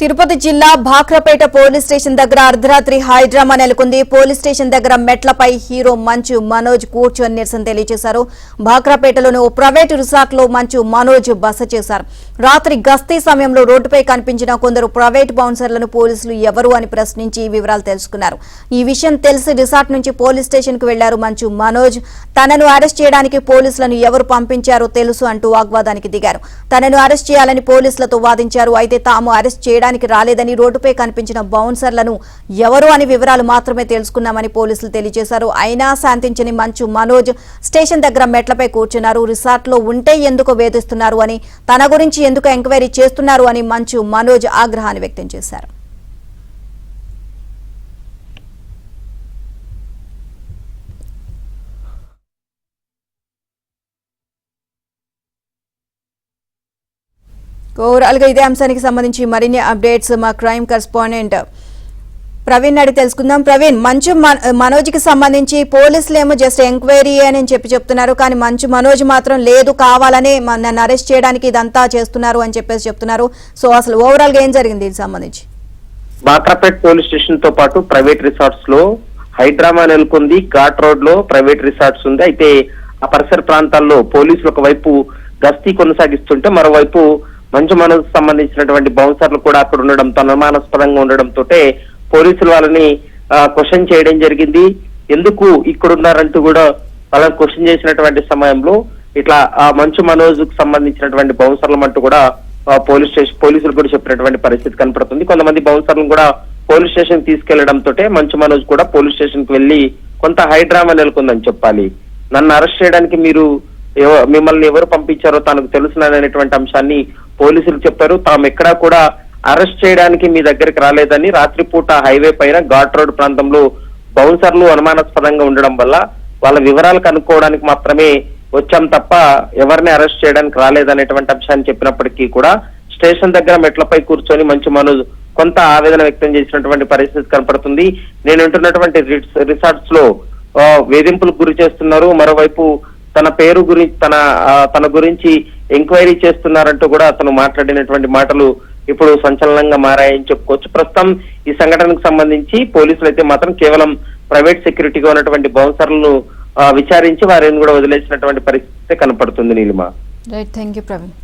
తిరుపతి జిల్లా భాక్రపేట police station దగ్గర అర్ధరాత్రి హైడ్రామా నెలకొంది. పోలీస్ స్టేషన్ దగ్గర మెట్లపై హీరో మంచు మనోజ్ కూర్చొని నిరసన తెలియజేశారు. భాక్రపేటలోని ఓ ప్రైవేటు రిసార్ట్ లో మంచు మనోజ్ బస చేశారు. రాత్రి గస్తీ సమయంలో రోడ్డుపై కనిపించిన కొందరు ప్రైవేట్ బౌన్సర్లను పోలీసులు ఎవరు అని ప్రశ్నించి వివరాలు తెలుసుకున్నారు. ఈ విషయం తెలిసి రిసార్ట్ నుంచి పోలీస్ స్టేషన్ కు వెళ్లారు మంచు మనోజ్. తనను అరెస్ట్ చేయడానికి పోలీసులను ఎవరు పంపించారో తెలుసు అంటూ వాగ్వాదానికి దిగారు. తనను అరెస్ట్ చేయాలని పోలీసులతో వాదించారు. అయితే తాము అరెస్ట్ చేయడానికి రాలేదని, రోడ్డుపై కనిపించిన బౌన్సర్లను ఎవరు అని వివరాలు మాత్రమే తెలుసుకున్నామని పోలీసులు తెలియజేశారు. అయినా శాంతించని మంచు మనోజ్ స్టేషన్ దగ్గర మెట్లపై కూర్చున్నారు. రిసార్ట్ లో ఉంటే ఎందుకు వేధిస్తున్నారు అని, తన గురించి ఎందుకు ఎంక్వైరీ చేస్తున్నారు అని మంచు మనోజ్ ఆగ్రహాన్ని వ్యక్తం చేశారు. ఓవరాల్ గా ఇదే అంశానికి సంబంధించి మరిన్ని అప్డేట్స్ మా క్రైమ్ కరెస్పాండెంట్ ప్రవీణ్ అడిగి తెలుసుకుందాం. ప్రవీణ్, మంచు మనోజ్ కి సంబంధించి పోలీసులు ఏమో జస్ట్ ఎంక్వైరీ అని చెప్తున్నారు, కానీ మంచు మనోజ్ మాత్రం లేదు, కావాలనే నన్ను అరెస్ట్ చేయడానికి ఇదంతా చేస్తున్నారు అని చెప్తున్నారు. సో అసలు ఓవరాల్ గా ఏం జరిగింది దీనికి సంబంధించి? బాక్రాపేట్ పోలీస్ స్టేషన్ తో పాటు ప్రైవేట్ రిసార్ట్స్ లో హైడ్రామా నెలకొంది. ఘాట్ రోడ్ లో ప్రైవేట్ రిసార్ట్స్ ఉంది. అయితే ఆ పరిసర ప్రాంతాల్లో పోలీసులు ఒకవైపు గస్తీ కొనసాగిస్తుంటే మరోవైపు మంచు మనోజ్ సంబంధించినటువంటి బౌన్సర్లు కూడా అక్కడ ఉండడంతో అనుమానాస్పదంగా ఉండడంతో పోలీసులు వాళ్ళని క్వశ్చన్ చేయడం జరిగింది. ఎందుకు ఇక్కడ ఉన్నారంటూ కూడా వాళ్ళని క్వశ్చన్ చేసినటువంటి సమయంలో ఇట్లా ఆ మంచు మనోజ్ కు సంబంధించినటువంటి బౌన్సర్లమంటూ కూడా పోలీసులు కూడా చెప్పినటువంటి పరిస్థితి కనపడుతుంది. కొంతమంది బౌన్సర్లను కూడా పోలీస్ స్టేషన్ తీసుకెళ్లడంతో మంచు మనోజ్ కూడా పోలీస్ స్టేషన్ కు వెళ్లి కొంత హైడ్రామా నెలకొందని చెప్పాలి. నన్ను అరెస్ట్ చేయడానికి మిమ్మల్ని ఎవరు పంపించారో తనకు తెలుసుననేటువంటి అంశాన్ని పోలీసులు చెప్పారు. తాము ఎక్కడా కూడా అరెస్ట్ చేయడానికి మీ దగ్గరికి రాలేదని, రాత్రిపూట హైవే పైన ఘాట్ రోడ్ ప్రాంతంలో బౌన్సర్లు అనుమానాస్పదంగా ఉండడం వల్ల వాళ్ళ వివరాలు కనుక్కోవడానికి మాత్రమే వచ్చాం తప్ప ఎవరిని అరెస్ట్ చేయడానికి రాలేదనేటువంటి అంశాన్ని చెప్పినప్పటికీ కూడా స్టేషన్ దగ్గర మెట్లపై కూర్చొని మంచు మనోజ్ కొంత ఆవేదన వ్యక్తం చేసినటువంటి పరిస్థితి కనపడుతుంది. నేను ఉంటున్నటువంటి రిసార్ట్స్ లో వేధింపులకు గురి చేస్తున్నారు, మరోవైపు తన పేరు గురించి తన గురించి ఎంక్వైరీ చేస్తున్నారంటూ కూడా అతను మాట్లాడినటువంటి మాటలు ఇప్పుడు సంచలనంగా మారాయని చెప్పుకోవచ్చు. ప్రస్తుతం ఈ సంఘటనకు సంబంధించి పోలీసులు అయితే మాత్రం కేవలం ప్రైవేట్ సెక్యూరిటీగా ఉన్నటువంటి బౌన్సర్లను విచారించి వారిని కూడా వదిలేసినటువంటి పరిస్థితి కనపడుతుంది. నీలిమ. Right, thank you Praveen.